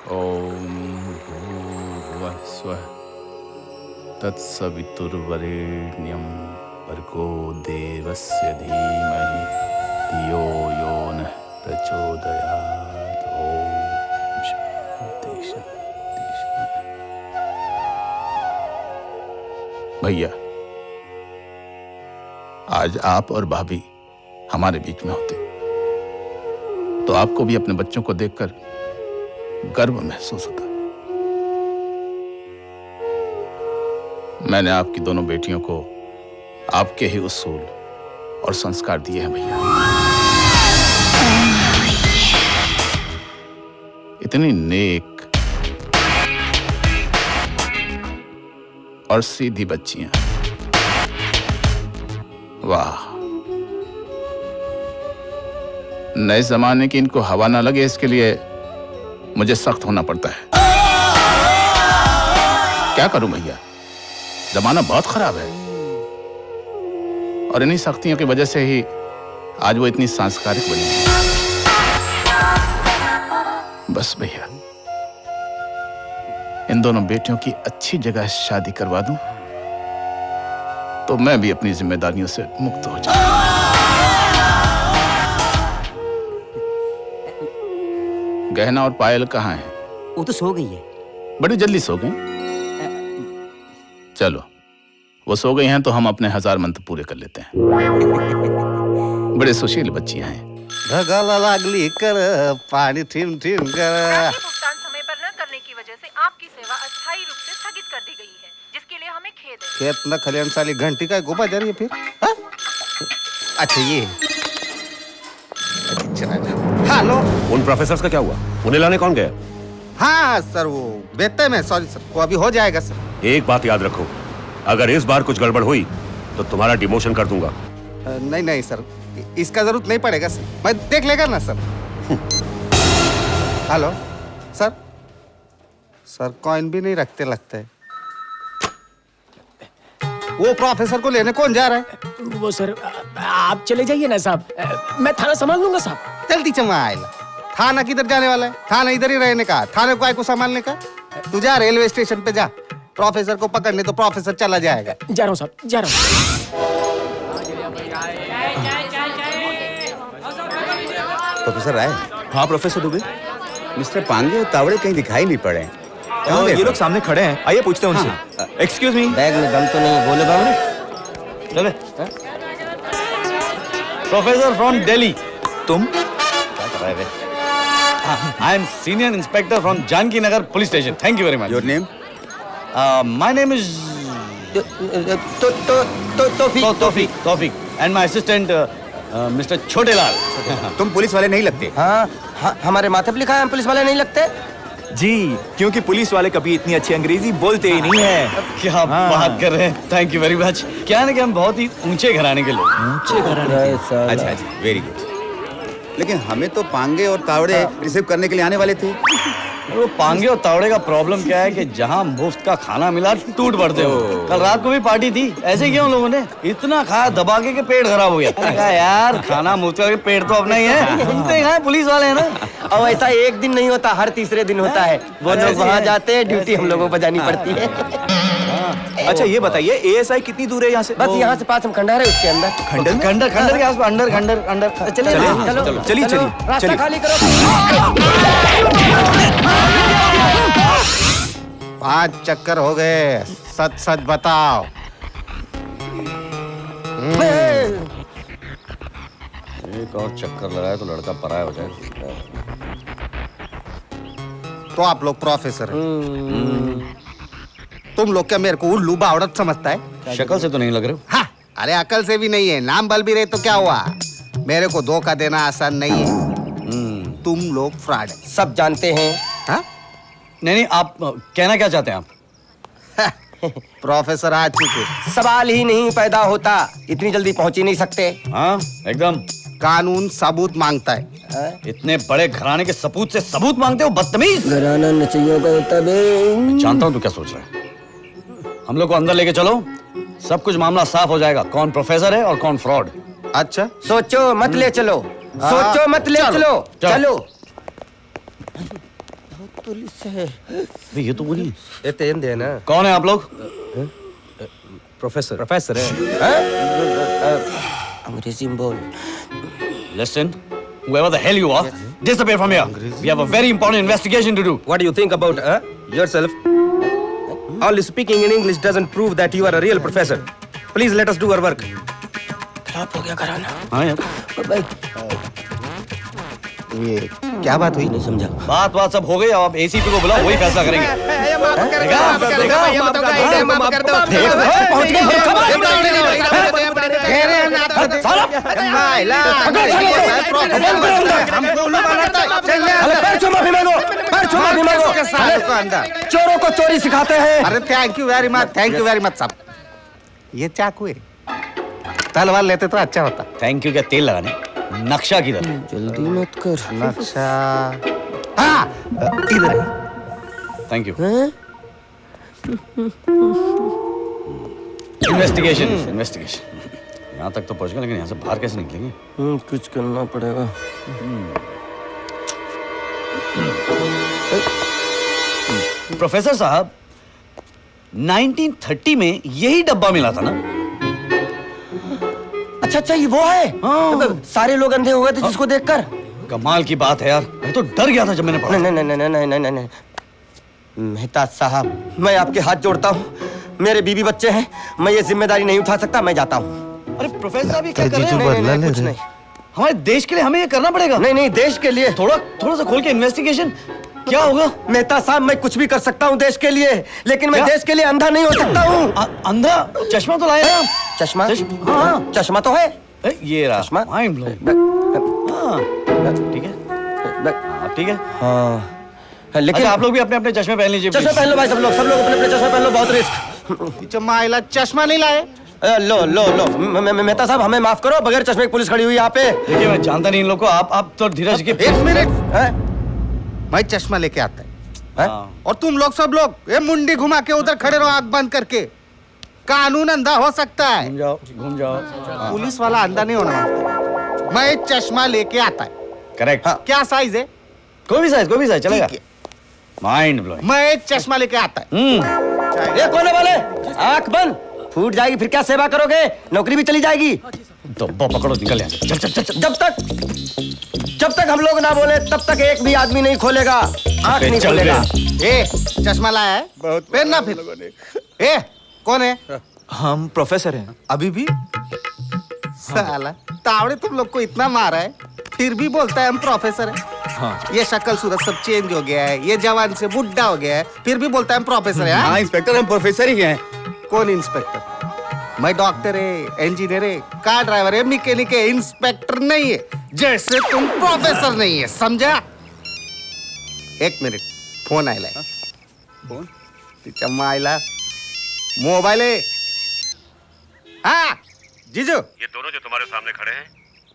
ओम भूर्भुवः स्वः तत्सवितुर्वरेण्यं भर्गो देवस्य धीमहि धियो यो नः प्रचोदयात्। ओम शांति शांति शांति। भैया, आज आप और भाभी हमारे बीच में होते तो आपको भी अपने बच्चों को देखकर गर्व महसूस होता। मैंने आपकी दोनों बेटियों को आपके ही उसूल और संस्कार दिए हैं भैया। इतनी नेक और सीधी बच्चियां, वाह। नए जमाने की इनको हवा ना लगे इसके लिए मुझे सख्त होना पड़ता है। क्या करूं भैया, जमाना बहुत खराब है और इन्हीं सख्तियों की वजह से ही आज वो इतनी सांस्कारिक बनी है। बस भैया, इन दोनों बेटियों की अच्छी जगह शादी करवा दूं तो मैं भी अपनी जिम्मेदारियों से मुक्त हो जाऊं। गहना और पायल कहाँ हैं? वो तो सो गई है। बड़ी जल्दी सो गई। चलो, वो सो गई हैं तो हम अपने 1000 मंत्र पूरे कर लेते हैं। बड़े सुशील बच्चियां हैं। ढगाला लागली कर पानी ठिम ठिम कर। भुगतान समय पर न करने की वजह से आपकी सेवा अस्थायी रूप से स्थगित कर दी गई है, जिसके लिए हमें खेद है। खेत न खलियान साली घंटी का गोपा जा रही है फिर। हा? अच्छा ये हेलो, उन प्रोफेसर्स का क्या हुआ? उन्हें लाने कौन गया? हाँ सर, वो बेहतर में, सॉरी सर, वो अभी हो जाएगा सर। एक बात याद रखो, अगर इस बार कुछ गड़बड़ हुई तो तुम्हारा डिमोशन कर दूंगा। नहीं नहीं सर, इसका जरूरत नहीं पड़ेगा सर, मैं देख लेगा ना sir. Hello sir, sir coin भी नहीं रखते लगते। वो प्रोफेसर को लेने कौन जा रहा है? वो सर, आप चले जाइए ना साहब, मैं थाना संभाल लूंगा साहब। जल्दी चमा आएगा। थाना किधर जाने वाला है? थाना इधर ही रहने का, थाने को को संभालने का। तू जा रेलवे स्टेशन पे जा, प्रोफेसर को पकड़ने तो प्रोफेसर चला जाएगा। जा रहा हूँ साहब, जा रहा हूँ। प्रोफेसर राय। हाँ प्रोफेसर दुबे। मिस्टर पांगे और तावड़े कहीं दिखाई नहीं पड़े। ये लोग सामने खड़े हैं, आइए पूछते हैं उनसे। Excuse me. बैग में दम तो नहीं, बोले बाबू। चले। Professor from Delhi. तुम? I am senior inspector from Janki Nagar police station. Thank you very much. Your name? My name is Tawfiq and my assistant Mr. Chotelal. तुम पुलिस वाले नहीं लगते। हाँ, हमारे माथे पे लिखा है हम पुलिस वाले नहीं लगते। जी, क्योंकि पुलिस वाले कभी इतनी अच्छी अंग्रेजी बोलते ही नहीं है। क्या बात कर रहे हैं? Thank you very much. क्या है ना कि हम बहुत ही ऊंचे घराने के लोग। ऊंचे घराने के। अच्छा अच्छा, वेरी गुड। लेकिन हमें तो पांगे और तावड़े रिसीव करने के लिए आने वाले थे। वो पांगे और तावड़े का प्रॉब्लम क्या है कि जहाँ मुफ्त का खाना मिला टूट पड़ते हो। कल रात को भी पार्टी थी, ऐसे क्यों लोगों ने इतना खाया दबा के पेट खराब हो गया। कहा यार खाना मुफ्त का, पेट तो अपना ही है, घूमते हैं पुलिस वाले हैं ना। और ऐसा एक दिन नहीं होता, हर तीसरे दिन होता है। वो लोग वहाँ जाते हैं, ड्यूटी हम लोगों को बजानी पड़ती है। अच्छा ये बताइए, एएसआई कितनी दूर है यहाँ से? बस यहाँ से 5 खंडहर है, उसके अंदर। खंडर के आसपास, अंडर चले चलिए रास्ता खाली करो। 5 चक्कर हो गए, सच सच बताओ। एक और चक्कर लगाए तो लड़का पराया हो जाए। तो आप लोग प्रोफेसर हैं। तुम लोग क्या मेरे को उल्लू बावड़त समझता है? शक्ल से तो नहीं लग रहे हो। हाँ, अरे अकल से भी नहीं है, नाम बल भी रहे तो क्या हुआ? मेरे को धोखा देना आसान नहीं है। तुम लोग फ्रॉड है, सब जानते हैं। हाँ? नहीं, आप कहना क्या चाहते हैं आप? प्रोफेसर आ चुके। सवाल ही नहीं पैदा होता, इतनी जल्दी पहुंच ही नहीं सकते। हाँ एकदम। कानून सबूत मांगता है। इतने बड़े घराने के सपूत से सबूत मांगते हो, बदतमीज। घराना नचइयों का होता है। जानता हूँ तू क्या सोच रहा है। हम लोग को अंदर लेके चलो, सब कुछ मामला साफ हो जाएगा, कौन प्रोफेसर है और कौन फ्रॉड। अच्छा, सोचो मत ले चलो, सोचो मत ले चलो, चलो। पुलिस है। अबे ये तो वो नहीं है। ये तेन दे ना। कौन है आप लोग? प्रोफेसर है। अंग्रेजी में बोल। Listen, whoever the hell you are, disappear from here. We have a very important investigation to do. What do you think about yourself? Only speaking in English doesn't prove that you are a real professor. Please let us do our work. खराब हो गया घराना। हाँ यार। ये क्या बात हुई? नहीं समझा। बात सब हो गई, अब आप एसीपी को बुलाओ, वही फैसला करेंगे। चोरों को चोरी सिखाते हैं। अरे थैंक यू वेरी मच साहब। ये चाकू है, तलवार लेते तो अच्छा होता। थैंक यू क्या तेल लगाने? नक्शा किधर? जल्दी मत कर। नक्शा हाँ इधर है। Thank you. इन्वेस्टिगेशन यहाँ तक तो पहुँच गए, लेकिन यहाँ से बाहर कैसे निकलेंगे? कुछ करना पड़ेगा। प्रोफेसर साहब, 1930 में यही डब्बा मिला था ना? अच्छा ये वो है। हाँ। सारे लोग अंधे हो गए थे जिसको देखकर। कमाल की बात है यार, मैं तो डर गया था जब मैंने पढ़ा। नहीं। मेहता साहब, मैं आपके हाथ जोड़ता हूँ। मेरे बीवी बच्चे हैं, मैं ये जिम्मेदारी नहीं उठा सकता। मैं जाता हूँ। अरे प्रोफेसर साहब, ये क्या कर रहे हैं? नहीं, कुछ नहीं। हमारे देश के लिए हमें ये करना पड़ेगा। नहीं देश के लिए। थोड़ा सा खोल के इन्वेस्टिगेशन। क्या होगा? मेहता साहब, मैं कुछ भी कर सकता हूँ देश के लिए, लेकिन मैं देश के लिए अंधा नहीं हो सकता हूँ। अंधा? चश्मा तो लाए ना? चश्मा? हाँ, चश्मा तो है। ये रहा। चश्मा? Mind blowing. हाँ, ठीक है। ठीक है। हाँ, लेकिन अच्छा, आप लोग भी अपने अपने चश्मे पहन लीजिए। चश्मा पहन लो भाई, सब लोग अपने अपने चश्मे पहन लो। बहुत रिस्क। माइला चश्मा नहीं लाए? लो मेहता साहब, हमें माफ करो। बगैर चश्मे की पुलिस खड़ी हुई यहाँ पे। देखिए, मैं जानता नहीं इन लोग को। आप तो धीरज के। एक मिनट। मैं चश्मा लेके आता है और तुम लोग सब लोग ये मुंडी घुमा के उधर खड़े रहो, आंख बंद करके। कानून अंधा हो सकता है, घूम जाओ। पुलिस वाला अंधा नहीं होना मानता। मैं चश्मा लेके आता है। करेक्ट। क्या साइज है? कोई भी साइज चलेगा। ठीक है। Mind blowing. मैं चश्मा लेके आता है। ये कोने वाले, आंख बंद। फूट जाएगी फिर क्या सेवा करोगे? नौकरी भी चली जाएगी। तो पकड़ो, निकल यहाँ से। चल। जब तक हम लोग ना बोले तब तक एक भी आदमी नहीं खोलेगा, आंख नहीं खोलेगा। ए चश्मा लाया है? बहुत पहनना फिर। ए कौन है? हम प्रोफेसर हैं। अभी भी? साला तावड़े तुम लोग को इतना मारा है, फिर भी बोलता है हम प्रोफेसर हैं। हाँ। ये शक्ल सूरत सब चेंज हो गया है, ये जवान से बुढ़ा हो गया है, फिर भी बोलता है हम प्रोफेसर हैं। हाँ इंस्पेक्टर, हम प्रोफेसर ही हैं। कौन इंस्पेक्टर? मैं डॉक्टर है, इंजीनियर है, कार ड्राइवर है, मैकेनिक है, इंस्पेक्टर नहीं है। जैसे तुम प्रोफेसर नहीं है, समझा? एक मिनट, फोन आयला है। फोन? तिच्या मायला मोबाइल है। हाँ जीजू। ये दोनों जो तुम्हारे सामने खड़े हैं,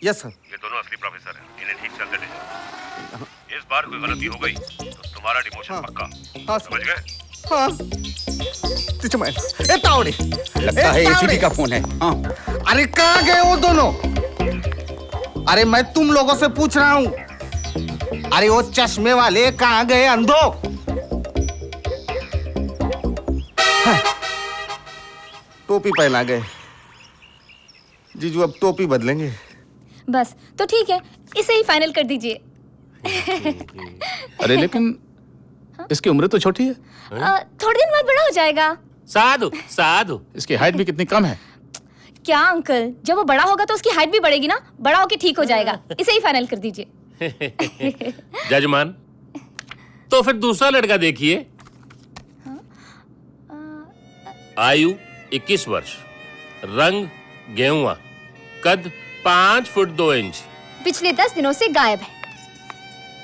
यस सर। ये दोनों असली प्रोफेसर हैं। इन्हें ठीक से अंदर ले जाओ। इस बार कोई गलती हो गई तो तुम्हारा डिमोशन पक्का। हाँ समझ गए? हाँ। तिच्या मायला ए तावड़े, लगता है एसीपी का फोन है। हाँ। अरे कहाँ गए वो दोनों? अरे मैं तुम लोगों से पूछ रहा हूँ। अरे वो चश्मे वाले कहाँ गए अंधो? हाँ। टोपी पहना गए। जीजू अब टोपी बदलेंगे। बस तो ठीक है, इसे ही फाइनल कर दीजिए। अरे लेकिन इसकी उम्र तो छोटी है। थोड़े दिन बाद बड़ा हो जाएगा। साधु इसकी हाइट भी कितनी कम है। क्या अंकल, जब वो बड़ा होगा तो उसकी हाइट भी बढ़ेगी ना, बड़ा होके ठीक हो जाएगा। इसे ही फाइनल कर दीजिए। जजमान, तो फिर दूसरा लड़का देखिए। आयु 21 वर्ष, रंग गेहुआ, कद 5 फुट 2 इंच। पिछले 10 दिनों से गायब है।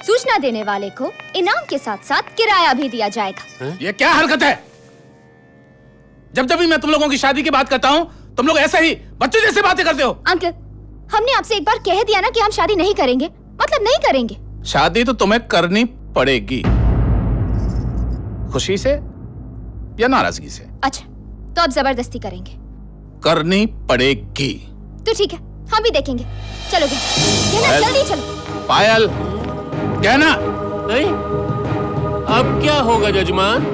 सूचना देने वाले को इनाम के साथ साथ किराया भी दिया जाएगा। ये क्या हरकत है? जब जब भी मैं तुम लोगों की शादी की बात करता हूँ, तुम लोग ऐसे ही बच्चे जैसे बातें करते हो। अंकल, हमने आपसे एक बार कह दिया ना कि हम शादी नहीं करेंगे, मतलब नहीं करेंगे। शादी तो तुम्हें करनी पड़ेगी, खुशी से या नाराजगी से। अच्छा, तो अब जबरदस्ती करेंगे? करनी पड़ेगी। तो ठीक है, हम भी देखेंगे। चलो गहना, जल्दी चलो। पायल, गहना। अब क्या होगा जजमान?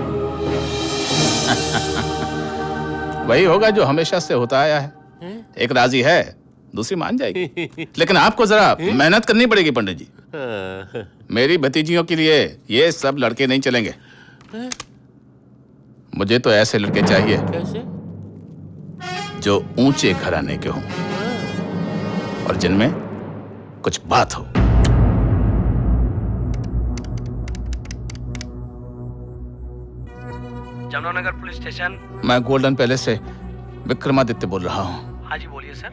वही होगा जो हमेशा से होता आया है। एक राजी है, दूसरी मान जाएगी। लेकिन आपको जरा मेहनत करनी पड़ेगी पंडित जी। मेरी भतीजियों के लिए ये सब लड़के नहीं चलेंगे। मुझे तो ऐसे लड़के चाहिए कैसे? जो ऊंचे घराने के हों और जिनमें कुछ बात हो। Jamunanagar police station. मैं गोल्डन पैलेस से विक्रमादित्य बोल रहा हूँ। हाँ जी बोलिए सर।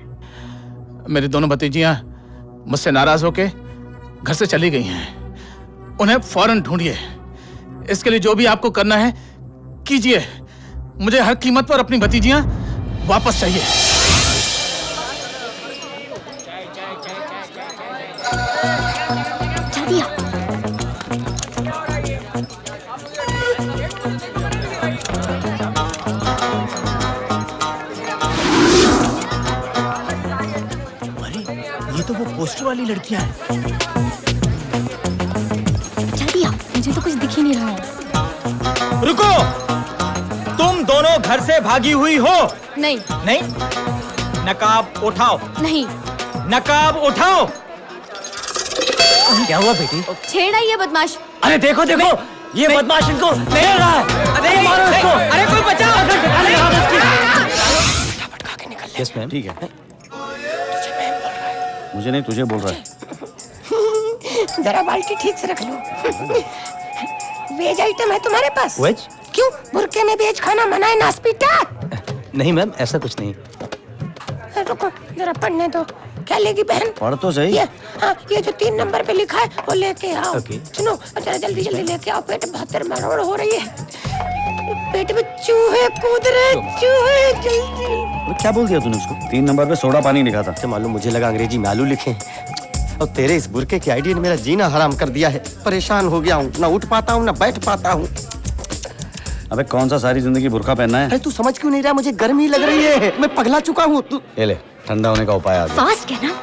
मेरी दोनों भतीजियां मुझसे नाराज होके घर से चली गई हैं। उन्हें फौरन ढूंढिए। इसके लिए जो भी आपको करना है कीजिए। मुझे हर कीमत पर अपनी भतीजियां वापस चाहिए। ये तो वो पोस्टर वाली लड़कियां हैं। जल्दी आओ, मुझे तो कुछ दिख ही नहीं रहा है। रुको, तुम दोनों घर से भागी हुई हो? नहीं नहीं? नकाब उठाओ। नहीं। नकाब उठाओ। क्या हुआ बेटी? छेड़ा ये बदमाश। अरे देखो देखो, ये बदमाश इनको ले रहा है। अरे मारो इसको। अरे कोई बचाओ। Yes ma'am. ठीक है। मुझे नहीं, तुझे बोल रहा है। जरा बाल्टी ठीक से रख लो। वेज आइटम है तुम्हारे पास? वेज? क्यों, बुरके में वेज खाना मना है नास्पिटा? नहीं मैम, ऐसा कुछ नहीं। रुको जरा पढ़ने दो। क्या लेगी बहन? पढ़ तो सही। ये जो 3 नंबर पे लिखा है वो लेके आओ। ओके। सुनो जरा जल्दी जल्दी लेके आओ, पेट 72 मरोड़ हो रही है। पेट में चूहे कूद रहे, चूहे जल्दी। क्या बोल दिया तूने उसको? 3 नंबर पे सोडा पानी लिखा था। अच्छा मालूम, मुझे लगा अंग्रेजी में आलू लिखे। और तेरे इस बुरके की आइडिया ने मेरा जीना हराम कर दिया है। परेशान हो गया हूँ, ना उठ पाता हूँ ना बैठ पाता हूँ। अबे कौन सा सारी जिंदगी बुर्का पहनना है? अरे तू समझ क्यों नहीं रहा? मुझे गर्मी लग रही है, मैं पगला चुका हूँ। तू ये ले, ठंडा होने का उपाय आ गया। फास्ट है ना,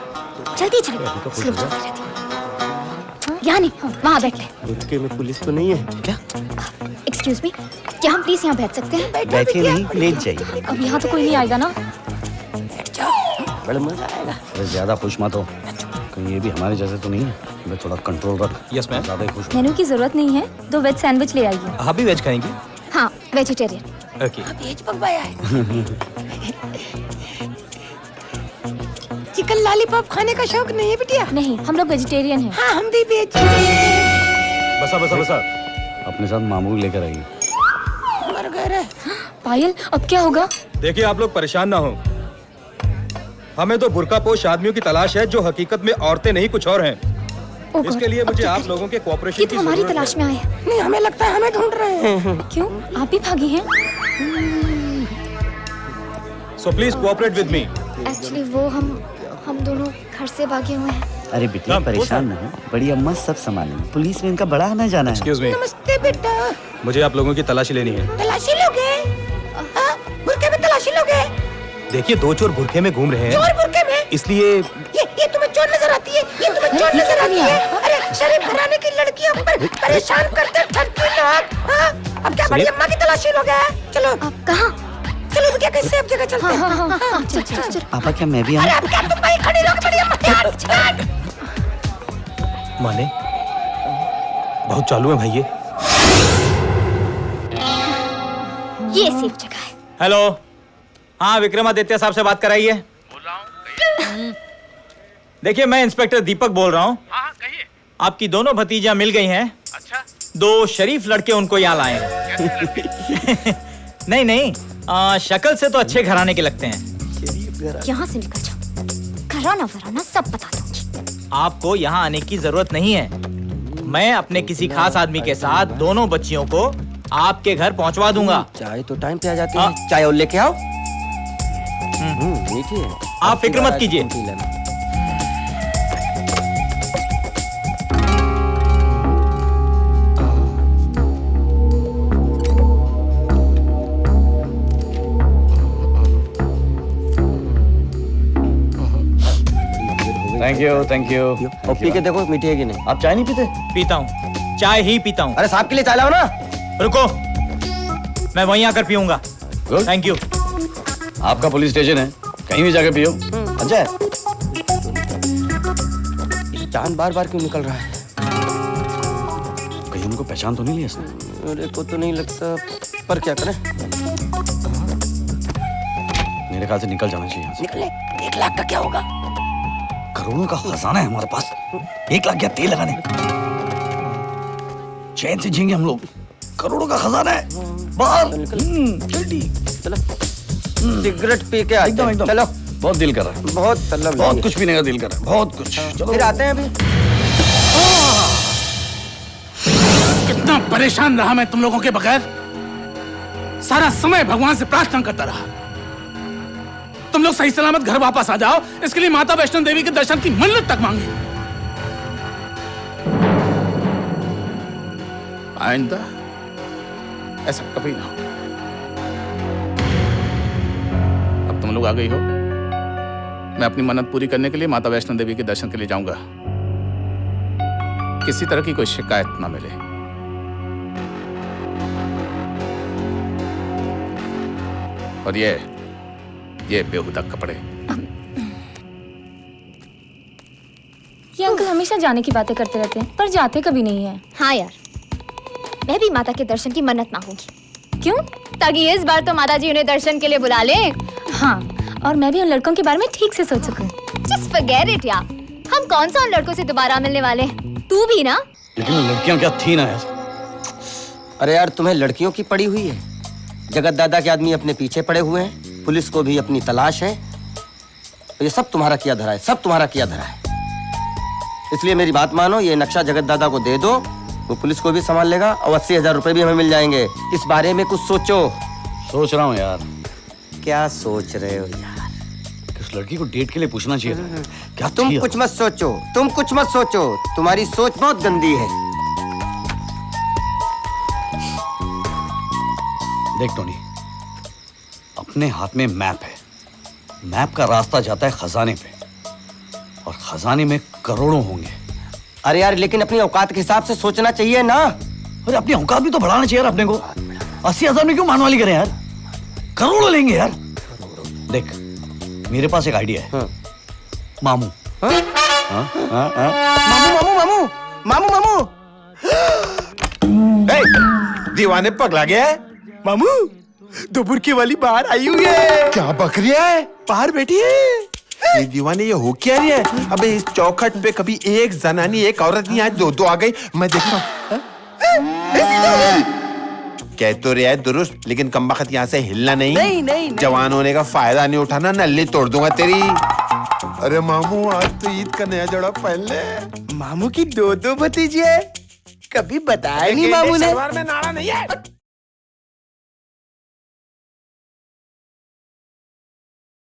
जल्दी चल। स्लो चलती रहती है। यहाँ नहीं, वहाँ बैठ ले। बुरके में पुलिस तो नहीं है क्या? एक्सक्यूज मी, क्या हम प्लीज यहाँ बैठ सकते हैं? बैठे नहीं, लेट जाइए। अब यहाँ तो कोई नहीं आएगा ना? बड़ा मजा आएगा। अरे ज्यादा खुश मत हो, कहीं ये भी हमारे जैसे तो नहीं है। मैं थोड़ा कंट्रोल रख। Yes ma'am. ज्यादा ही खुश। मेनू की जरूरत नहीं है, 2 वेज सैंडविच ले आइए। आप भी वेज खाएंगी? हाँ, वेजिटेरियन। ओके। वेज मंगवाया है। चिकन लॉलीपॉप खाने का शौक नहीं है बिटिया? नहीं, हम लोग वेजिटेरियन हैं। हाँ हम भी वेज। बसा बसा बसा। अपने साथ मामू लेकर आइए। मर गए रे। पायल, अब क्या होगा? देखिए आप लोग परेशान ना हो। हमें तो बुर्कापोश आदमियों की तलाश है जो हकीकत में औरतें नहीं कुछ और हैं। Oh इसके लिए मुझे आप लोगों के कोऑपरेशन ये की तो हमारी जरूरत तलाश है। में आए हैं। नहीं, हमें लगता है हमें ढूंढ रहे हैं। क्यों, आप भी भागी हैं? So please cooperate with me. Actually वो हम दोनों घर से भागे हुए हैं। अरे बिटिया परेशान न हो, बड़ी अम्मा सब संभालेंगी। पुलिस में इनका बड़ा आना जाना है। Excuse me. नमस्ते बेटा। मुझे आप लोगों की तलाशी लेनी है। तलाशी लोगे? बुरके में तलाशी लोगे? देखिए 2 चोर बुरखे में घूम रहे चोर हैं, बुरके में? इसलिए ये तुम्हें चोर नजर आती है? ये तुम्हें चोर नजर आती है? अरे शरीफ घराने की लड़कियों पर परेशान करते ठगी लोग। अब क्या बड़ी अम्मा की तलाशी लोगे? चलो। आप कहाँ? चलो बेटा, कैसे अब जगह चलते हैं? हाँ, चल। पापा क्या मैं भी अरे आऊँ? अब क्या तुम वहीं खड़ी रहोगे बड़ी अम्मा? माने बहुत चालू है भाई ये सेफ जगह है। हेलो, हाँ विक्रमादित्य साहब से बात कराइए। बोल रहा हूँ। देखिए मैं इंस्पेक्टर दीपक बोल रहा हूँ। हाँ कहिए। आपकी दोनों भतीजियां मिल गई हैं। अच्छा, 2 शरीफ लड़के उनको यहाँ लाए हैं। नहीं, शक्ल से तो अच्छे घराने के लगते हैं। यहाँ से निकल जाओ, घराना वराना सब बता दूंगी। आपको यहाँ आने की जरूरत नहीं है। मैं अपने किसी खास आदमी के साथ दोनों बच्चियों को आपके घर पहुँचवा दूंगा। चाय तो टाइम पे आ जाती है। चाय और लेके आओ। मीठी है। आप फिक्र मत कीजिए। Thank you. और पी के देखो मीठी है कि नहीं। आप चाय नहीं पीते? पीता हूँ। चाय ही पीता हूँ। अरे साहब के लिए चाय लाओ ना। रुको, मैं वहीं आकर पीऊंगा। Thank you. आपका पुलिस स्टेशन है, कहीं भी जाके पियो। अच्छा, चांद बार बार क्यों निकल रहा है? कहीं उनको पहचान तो नहीं लिया इसने? मेरे को तो नहीं लगता, पर क्या करें? मेरे ख्याल से निकल जाना चाहिए यहाँ से। निकले। 1 लाख का क्या होगा? करोड़ों का खजाना है हमारे पास। 1 लाख क्या तेल लगाने, चैन से जिएंगे हम लोग। करोड़ों का खजाना है बाहर। जल्दी चलो, सिगरेट पी के एकदम एकदम। चलो, बहुत दिल कर रहा है, बहुत तलब बहुत कुछ पीने का दिल कर रहा है, बहुत कुछ। चलो फिर आते हैं अभी। कितना परेशान रहा मैं तुम लोगों के बगैर। सारा समय भगवान से प्रार्थना करता रहा तुम लोग सही सलामत घर वापस आ जाओ। इसके लिए माता वैष्णो देवी के दर्शन की मन्नत तक मांगी। आइंदा ऐसा कभी ना हो। अब तुम लोग आ गई हो, मैं अपनी मन्नत पूरी करने के लिए माता वैष्णो देवी के दर्शन के लिए जाऊंगा। किसी तरह की कोई शिकायत ना मिले। और ये बेहुदा कपड़े। ये अंकल हमेशा जाने की बातें करते रहते हैं पर जाते कभी नहीं है। हाँ यार, मैं भी माता के दर्शन की मन्नत मांगूंगी। क्यों? ताकि इस बार तो माता जी उन्हें दर्शन के लिए बुला ले। हाँ, और मैं भी उन लड़कों के बारे में ठीक से सोच सकूं। Just forget it यार, हम कौन सा उन लड़कों से दोबारा मिलने वाले हैं? तू भी ना। लेकिन लड़कियां क्या थी ना यार। अरे यार, तुम्हें लड़कियों की पड़ी हुई है। जगत दादा के आदमी अपने पीछे पड़े हुए हैं, पुलिस को भी अपनी तलाश है। ये सब तुम्हारा किया धरा है, सब तुम्हारा किया धरा है। इसलिए मेरी बात मानो, ये नक्शा जगत दादा को दे दो, वो पुलिस को भी संभाल लेगा और 80,000 रुपए भी हमें मिल जाएंगे। इस बारे में कुछ सोचो। सोच रहा हूँ यार। क्या सोच रहे हो यार? उस लड़की को डेट के लिए पूछना चाहिए था। क्या तुम कुछ मत सोचो, तुम कुछ मत सोचो, तुम्हारी सोच बहुत गंदी है। देख टोनी, अपने हाथ में मैप है। मैप का रास्ता जाता है खजाने पे, और खजाने में करोड़ों होंगे। अरे यार, लेकिन अपनी औकात के हिसाब से सोचना चाहिए ना। अरे अपनी औकात भी तो बढ़ाना चाहिए यार अपने को। 80,000 में क्यों मानवाली करें यार? करोड़ों लेंगे यार। देख, मेरे पास एक आइडिया है। मामू। मामू मामू मामू मामू मामू। दीवाने पगला गया है। मामू, दो बुरकी वाली बाहर आई हुई है। क्या बकरी है? बाहर बैठी है। ये दीवाने, ये हो क्या रही है? अबे इस चौखट पे कभी एक जनानी एक औरत नहीं, आज 2 आ गई। मैं देखता हूँ। कह तो रहा है दुरुस्त, लेकिन कमबख्त यहाँ से हिलना नहीं। जवान होने का फायदा नहीं उठाना, नल्ली तोड़ दूंगा तेरी। अरे मामू, आज तो ईद का नया जोड़ा पहन ले। मामू की 2 भतीजे, कभी बताया नहीं मामू ने। में नाड़ा नहीं है।